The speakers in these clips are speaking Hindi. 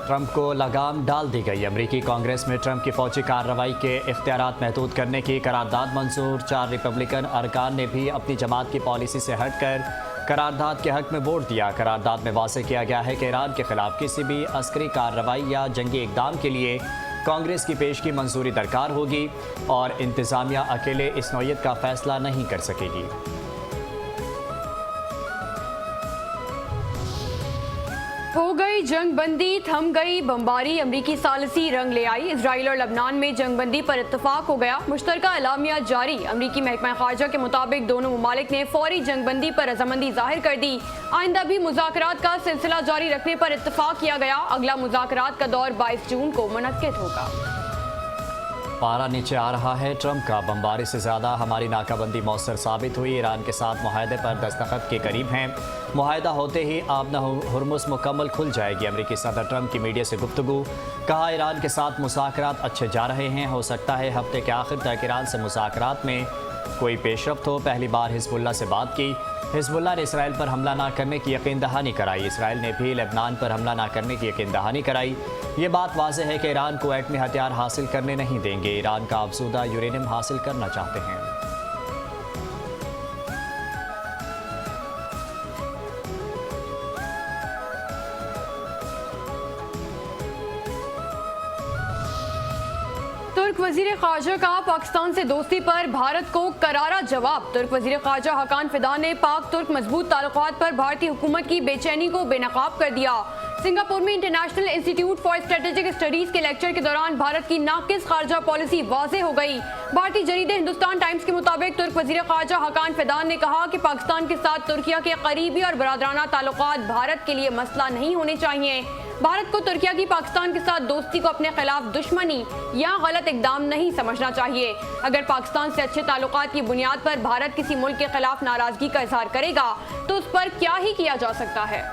ट्रंप को लगाम डाल दी गई। अमेरिकी कांग्रेस में ट्रंप की फौजी कार्रवाई के इख्तियारात महदूद करने की करारदाद मंजूर। 4 रिपब्लिकन अरकान ने भी अपनी जमात की पॉलिसी से हटकर करारदाद के हक में वोट दिया। करारदाद में वाज़ेह किया गया है कि ईरान के खिलाफ किसी भी अस्करी कार्रवाई या जंगी इक़दाम के लिए कांग्रेस की पेश की मंजूरी दरकार होगी और इंतज़ामिया अकेले इस नौयत का फैसला नहीं कर सकेगी। हो गई जंगबंदी, थम गई बमबारी, अमरीकी सालिसी रंग ले आई। इजराइल और लबनान में जंगबंदी पर इत्तफाक हो गया। मुश्तरका एलामिया जारी। अमरीकी महकमा खारजा के मुताबिक दोनों ममालिक ने फौरी जंगबंदी पर रजामंदी जाहिर कर दी। आइंदा भी मुज़ाकरात का सिलसिला जारी रखने पर इत्तफाक किया गया। अगला मुज़ाकरात का दौर 22 जून को मुनक्किद होगा। पारा नीचे आ रहा है ट्रंप का। बमबारी से ज़्यादा हमारी नाकाबंदी मौसर साबित हुई। ईरान के साथ मुआहदे पर दस्तखत के करीब हैं। मुआहदा होते ही आबना हुर्मुज़ मुकम्मल खुल जाएगी। अमेरिकी सदर ट्रंप की मीडिया से गुफ्तगू। कहा, ईरान के साथ मुज़ाकरात अच्छे जा रहे हैं। हो सकता है हफ्ते के आखिर तक ईरान से मुज़ाकरात में कोई पेशरफ्त हो। पहली बार हिज़्बुल्लाह से बात की। हिज़्बुल्लाह ने इसराइल पर हमला ना करने की यकीन दहानी कराई। इसराइल ने भी लेबनान पर हमला ना करने की यकीन दहानी कराई। ये बात वाज़ेह है कि ईरान को एटमी हथियार हासिल करने नहीं देंगे। ईरान का अफज़ूदा यूरेनियम हासिल करना चाहते हैं। तुर्क वजीर खारजा का पाकिस्तान से दोस्ती पर भारत को करारा जवाब। तुर्क वजीर खारजा हकान फिदान ने पाक तुर्क मजबूत ताल्लुकात पर भारतीय हुकूमत की बेचैनी को बेनकाब कर दिया। सिंगापुर में international institute for strategic studies के लेक्चर के दौरान भारत की नाकिस खारजा पॉलिसी वाज़ेह हो गई। भारतीय जरीदे हिंदुस्तान टाइम्स के मुताबिक तुर्क वजीर खारजा हकान फिदान ने कहा कि पाकिस्तान के साथ तुर्किया के करीबी और बरादराना ताल्लुकात भारत के लिए मसला नहीं होने चाहिए। भारत को तुर्किया की पाकिस्तान के साथ दोस्ती को अपने खिलाफ दुश्मनी या गलत इकदाम नहीं समझना चाहिए। अगर पाकिस्तान से अच्छे ताल्लुकात की बुनियाद पर भारत किसी मुल्क के खिलाफ नाराजगी का इजहार करेगा तो उस पर क्या ही किया जा सकता है।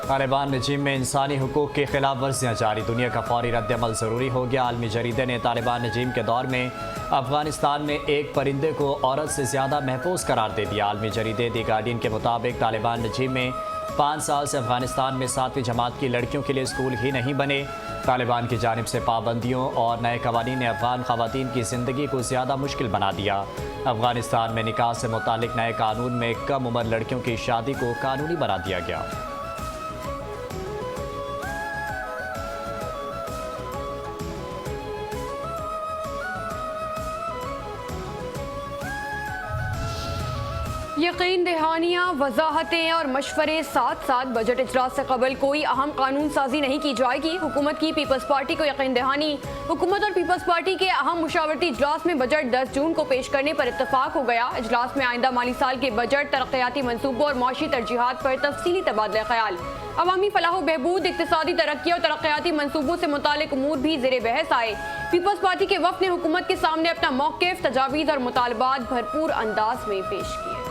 तालिबान रजीम में इंसानी हुकूक की खिलाफ वर्जियाँ जारी। दुनिया का फौरी रद्दअमल ज़रूरी हो गया। आलमी जरीदे ने तालिबान रजीम के दौर में अफगानिस्तान में एक परिंदे को औरत से ज़्यादा महफूज करार दे दिया। आलमी जरीदे दी गार्डियन के मुताबिक तालिबान रजीम में 5 साल से अफगानिस्तान में 7वीं जमात की लड़कियों के लिए स्कूल ही नहीं बने। तालिबान की जानिब से पाबंदियों और नए कवानीन ने अफगान ख़वातीन की ज़िंदगी को ज़्यादा मुश्किल बना दिया। अफगानिस्तान में निकाह से मुतालिक नए कानून में कम उम्र लड़कियों की शादी को कानूनी बना दिया गया। यकीन दहानियाँ, वजाहतें और मशवरे साथ साथ बजट इजलास से कबल कोई अहम कानून साजी नहीं की जाएगी। हुकूमत की पीपल्स पार्टी को यकीन दहानी। हुकूमत और पीपल्स पार्टी के अहम मुशावरती इजलास में बजट 10 जून को पेश करने पर इत्तफाक हो गया। इजलास में आइंदा माली साल के बजट, तरक्याती मनसूबों और मुआशी तरजीहात पर तफसीली तबादला ख्याल, अवामी फलाह बहबूद, इक्तिसादी तरक्की और तरक्याती मनसूबों से मुतालिक उमूर भी ज़ेरे बहस आए। पीपल्स पार्टी के वफ़द ने हुकूमत के सामने अपना मौक़िफ़, तजावीज़ और मुतालबात भरपूर अंदाज में पेश किए।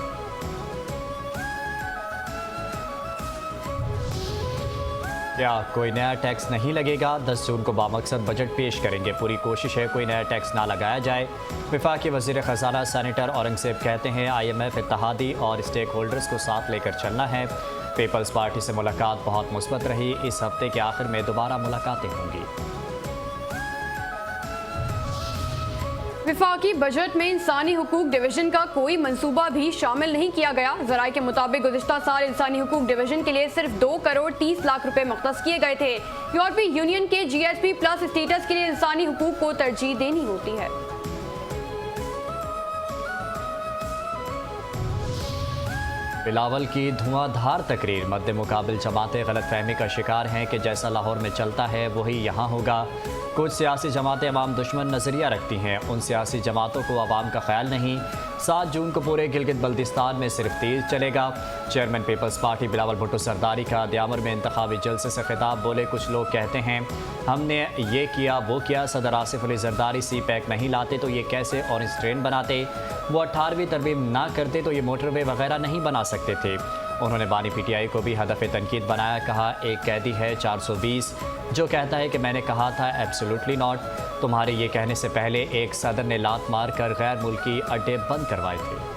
क्या कोई नया टैक्स नहीं लगेगा? 10 जून को बामकसद बजट पेश करेंगे। पूरी कोशिश है कोई नया टैक्स ना लगाया जाए। वफाकी वज़ीर ख़जाना सेनेटर औरंगज़ेब कहते हैं IMF, इत्तहादी और स्टेक होल्डर्स को साथ लेकर चलना है। पीपल्स पार्टी से मुलाकात बहुत मुस्बत रही। इस हफ्ते के आखिर में दोबारा मुलाकातें होंगी। विफाकी बजट में इंसानी हुकूक डिवीजन का कोई मंसूबा भी शामिल नहीं किया गया। ज़राए के मुताबिक गुज़िश्ता साल इंसानी हुकूक डिवीजन के लिए सिर्फ 2 करोड़ 30 लाख रुपए मुख्तस किए गए थे। यूरोपीय यूनियन के GSP प्लस स्टेटस के लिए इंसानी हुकूक को तरजीह देनी होती है। बिलावल की धुआंधार तकरीर। मद्दे मुकाबिल जमातें गलतफहमी का शिकार हैं कि जैसा लाहौर में चलता है वही यहाँ होगा। कुछ सियासी जमातें अवाम दुश्मन नज़रिया रखती हैं। उन सियासी जमातों को अवाम का ख्याल नहीं। 7 जून को पूरे गिलगित बल्तिस्तान में सिर्फ तीर चलेगा। Chairman People's Party Bilawal Bhutto Zardari का दयामर में इंतखाबी जलसे से खिताब। बोले, कुछ लोग कहते हैं हमने ये किया वो किया। सदर आसिफ अली जरदारी CPEC नहीं लाते तो ये कैसे ऑरेंज ट्रेन बनाते। वो 18वीं तरमीम ना करते तो ये मोटरवे वगैरह नहीं बना सकते थे। उन्होंने बानी पीटीआई को भी हदफ तनकीद बनाया। कहा, एक कैदी है 420 जो कहता है कि मैंने कहा था, एब्सोल्युटली नॉट। तुम्हारे ये कहने से पहले एक सदर ने लात मार कर गैर मुल्की अड्डे बंद करवाए थे।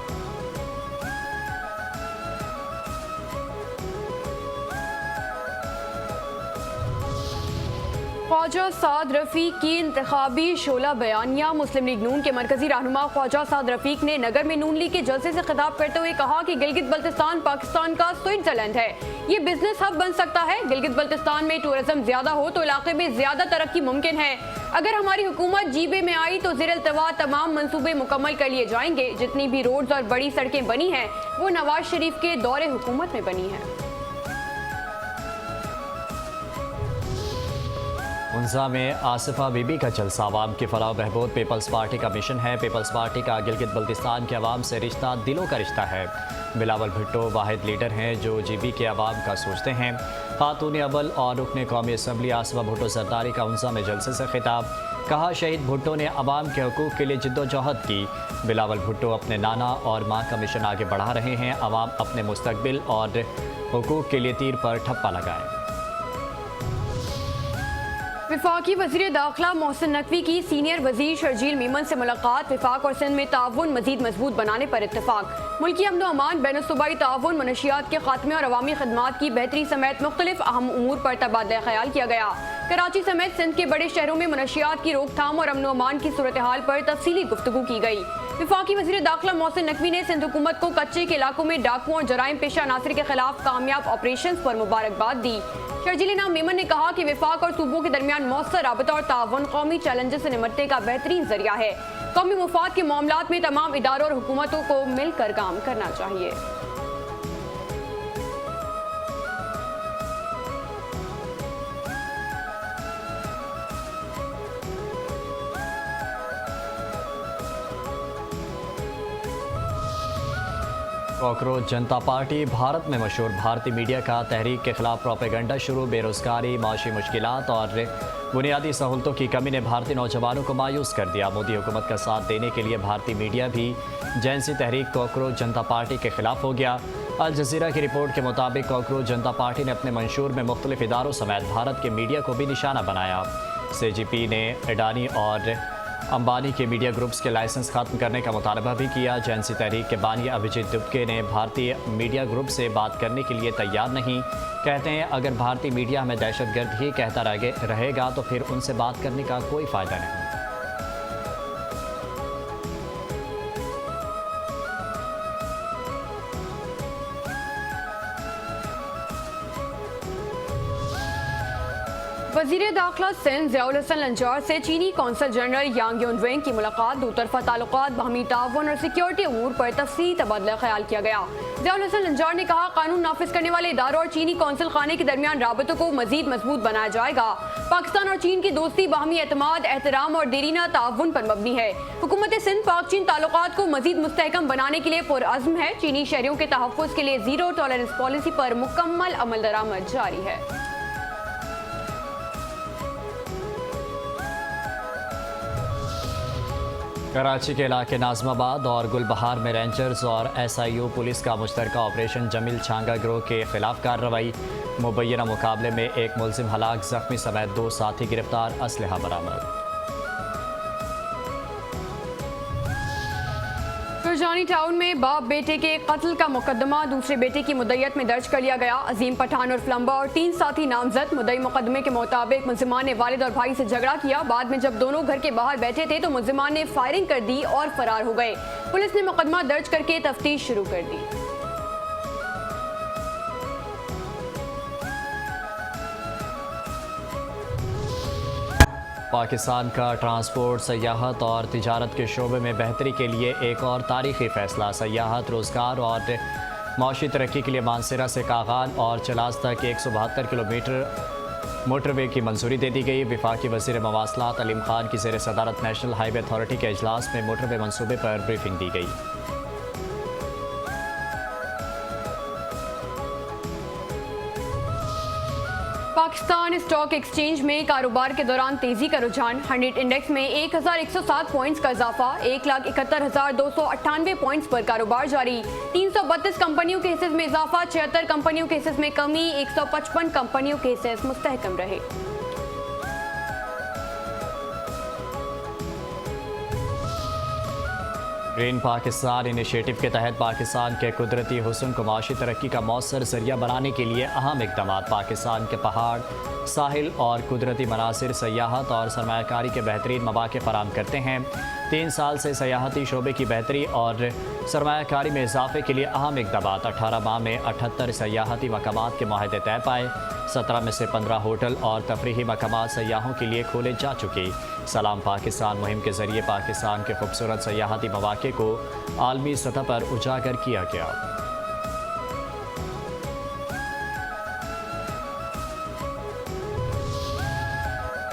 ख्वाजा साद रफीक की इंतखाबी शोला बयानिया। मुस्लिम लीग नून के मरकजी रहनुमा ख्वाजा साद रफीक ने नगर में नून लीग के जलसे से खिताब करते हुए कहा कि गिलगित बल्तिस्तान पाकिस्तान का स्विट्जरलैंड है। ये बिजनेस हब बन सकता है। गिलगित बल्तिस्तान में टूरिज्म ज्यादा हो तो इलाके में ज्यादा तरक्की मुमकिन है। अगर हमारी हुकूमत जीबे में आई तो ज़ेर इल्तवा तमाम मंसूबे मुकम्मल कर लिए जाएंगे। जितनी भी रोड्स और बड़ी सड़कें बनी हैं वो नवाज शरीफ के दौरे हुकूमत में बनी हैं। उन्सा में आसिफा बीबी का जलसा। अवाम की फलाह बहबूद पीपल्स पार्टी का मिशन है। पीपल्स पार्टी का गिलगित बल्तिस्तान के अवाम से रिश्ता दिलों का रिश्ता है। बिलावल भुट्टो वाहिद लीडर हैं जो जीबी के अवाम का सोचते हैं। खातून अव्वल और रुकन कौमी असम्बली आसिफा भुट्टो सरदारी का उन्सा में जलसे से खिताब। कहा, शहीद भुट्टो ने अवाम के हकूक़ के लिए जिद्दोजहद की। बिलावल भुट्टो अपने नाना और माँ का मिशन आगे बढ़ा रहे हैं। अवाम अपने मुस्तकबिल और हकूक़ के लिए तीर पर ठप्पा लगाए। विफाकी वज़ीर दाखिला मोहसिन नकवी की सीनियर वज़ीर शर्जील मीमन से मुलाकात। विफाक और सिंध में ताउन मज़ीद मजबूत बनाने पर इत्तफाक। मुल्की अमन व अमान, बैन सूबाई ताउन, मनशियात के खात्मे और अवामी खदमात की बेहतरी समेत मुख्तलिफ अहम उमूर पर तबादला ख्याल किया गया। कराची समेत सिंध के बड़े शहरों में मनशियात की रोकथाम और अमन व अमान की सूरत हाल पर तफसीली गुफ्तगू की गई। विफाकी वज़ीर दाखिला मोहसिन नकवी ने सिंध हुकूमत को कच्चे के इलाकों में डाकुओं और जराइम पेशा अनासर के खिलाफ कामयाब ऑपरेशन पर मुबारकबाद दी। शर्जील नाम मीमन ने कहा कि विफाक और सूबों के दरमियान मौसर राबता और ताउन कौमी चैलेंजेस से निपटने का बेहतरीन जरिया है। कौमी मुफाद के मामलात में तमाम इदारों और हुकूमतों को मिलकर काम करना चाहिए। कॉकरोच जनता पार्टी भारत में मशहूर भारतीय मीडिया का तहरीक के खिलाफ प्रोपेगंडा शुरू। बेरोजगारी, माशी मुश्किलात और बुनियादी सहूलतों की कमी ने भारतीय नौजवानों को मायूस कर दिया। मोदी हुकूमत का साथ देने के लिए भारतीय मीडिया भी जैनसी तहरीक कॉकरोच जनता पार्टी के खिलाफ हो गया। अल जजीरा की रिपोर्ट के मुताबिक कॉकरोच जनता पार्टी ने अपने मंशूर में मुख्तलिफ इदारों समेत भारत के मीडिया को भी निशाना बनाया। CGP ने अडानी और अंबानी के मीडिया ग्रुप्स के लाइसेंस खत्म करने का मुतालबा भी किया। जैनसी तहरीक के बानी अभिजीत दुबके ने भारतीय मीडिया ग्रुप से बात करने के लिए तैयार नहीं। कहते हैं, अगर भारतीय मीडिया हमें दहशतगर्द ही कहता रहेगा तो फिर उनसे बात करने का कोई फ़ायदा नहीं। वज़ीर दाखिला सिंध ज़ियाउल हसन लंजार से चीनी कौंसल जनरल यांग योनवेंग की मुलाकात। दो तरफा ताल्लुकात, बाहमी ताउन और सिक्योरिटी अमूर पर तफसीली तबादला ख्याल किया गया। ज़ियाउल हसन लंजार ने कहा, कानून नाफिज करने वाले इदारों और चीनी कौंसल खाने के दरमियान राबतों को मजीद मजबूत बनाया जाएगा। पाकिस्तान और चीन की दोस्ती बाहमी एतमाद, एहतराम और देरीना ताउन पर मबनी है। हुकूमत सिंध पाक चीन ताल्लुकात को मजीद मुस्तहकम बनाने के लिए पुरअज़्म है। चीनी शहरियों के तहफ़्फ़ुज़ के लिए ज़ीरो टॉलरेंस पॉलिसी पर मुकम्मल अमल दरामद जारी है। कराची के इलाके नाजमाबाद और गुलबहार में रेंजर्स और SIU पुलिस का मुश्तरका ऑपरेशन जमील छांगा गिरोह के खिलाफ कार्रवाई। मुबैना मुकाबले में एक मुलजिम हलाक, जख्मी समेत 2 साथी गिरफ्तार, असलहा बरामद। सुरजानी टाउन में बाप बेटे के कत्ल का मुकदमा दूसरे बेटे की मुद्दत में दर्ज कर लिया गया। अजीम पठान और फ्लम्बा और 3 साथी नामजद। मुद्दई मुकदमे के मुताबिक मुलजिमान ने वालिद और भाई से झगड़ा किया। बाद में जब दोनों घर के बाहर बैठे थे तो मुलजिमान ने फायरिंग कर दी और फरार हो गए। पुलिस ने मुकदमा दर्ज करके तफ्तीश शुरू कर दी। पाकिस्तान का ट्रांसपोर्ट, सयाहत और तिजारत के शोबे में बेहतरी के लिए एक और तारीखी फैसला। सयाहत, रोज़गार और माशी तरक्की के लिए मानसरा से कागान और चलास तक 172 किलोमीटर मोटरवे की मंजूरी दे दी गई। वफाकी वज़ीर मवासलात अलीम खान की ज़ेर सदारत नेशनल हाईवे अथॉरिटी के इजलास में मोटरवे मनसूबे पर ब्रीफिंग दी गई। पाकिस्तान स्टॉक एक्सचेंज में कारोबार के दौरान तेजी का रुझान। 100 इंडेक्स में 1107 पॉइंट्स का इजाफा, 1,71,298 पॉइंट्स पर कारोबार जारी। 332 कंपनियों के हिस्से में इजाफा, 76 कंपनियों के हिस्से में कमी, 155 कंपनियों के हिस्से मुस्तहकम रहे। ग्रीन पाकिस्तान इनिशिएटिव के तहत पाकिस्तान के कुदरती हुस्न को माशी तरक्की का मौसर जरिया बनाने के लिए अहम इकदाम। पाकिस्तान के पहाड़, साहिल और कुदरती मनासिर सयाहत और सरमायाकारी के बेहतरीन मौके फराम करते हैं। 3 साल से सयाहती शोबे की बेहतरी और सरमायाकारी में इजाफे के लिए अहम इकदाम। 18 माह में 78 सयाहती मकामात के माहदे तय पाए। 17 में से 15 होटल और तफरीही मकामात सयाहों के लिए खोले जा चुके। सलाम पाकिस्तान मुहिम के जरिए पाकिस्तान के खूबसूरत सयाहती मौके को आलमी सतह पर उजागर किया गया।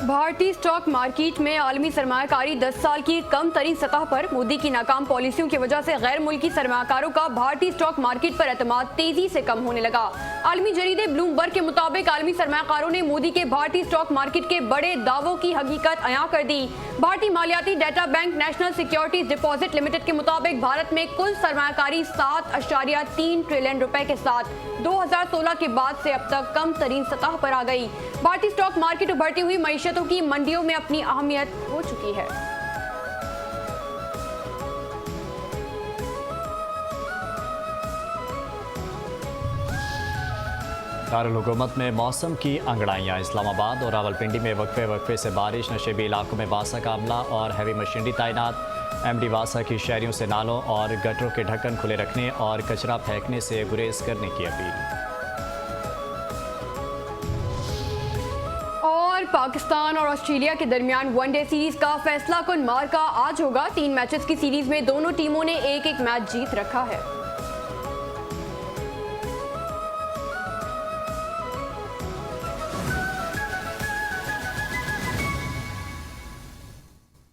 भारतीय स्टॉक मार्केट में आलमी सरमायाकारी 10 साल की कम तरीन सतह पर। मोदी की नाकाम पॉलिसियों की वजह से गैर मुल्की सरमायाकारों का भारतीय स्टॉक मार्केट पर एतमाद तेजी से कम होने लगा। आलमी जरीदे ब्लूमबर्ग के मुताबिक आलमी सरमायाकारों ने मोदी के भारतीय स्टॉक मार्केट के बड़े दावों की हकीकत अयां कर दी। भारतीय मालियाती data bank National Securities Deposit Limited के मुताबिक भारत में कुल सरमायाकारी 7.3 ट्रिलियन रुपए के साथ 2016 के बाद से अब तक कम तरीन सतह पर आ गई। भारतीय स्टॉक मार्केट उभरती हुई मईशतों की मंडियों में अपनी अहमियत हो चुकी है। दारुल हुकूमत में मौसम की अंगड़ाइयाँ। इस्लामाबाद और रावलपिंडी में वक्फे से बारिश, नशेबी इलाकों में बासा का अमला और हैवी मशीनरी तैनात। एमडी वासा की शहरियों से नालों और गटरों के ढक्कन खुले रखने और कचरा फेंकने से गुरेज करने की अपील। और पाकिस्तान और ऑस्ट्रेलिया के दरमियान वनडे सीरीज का फैसला कुन मार का आज होगा। 3 मैचेस की सीरीज में दोनों टीमों ने एक-एक मैच जीत रखा है।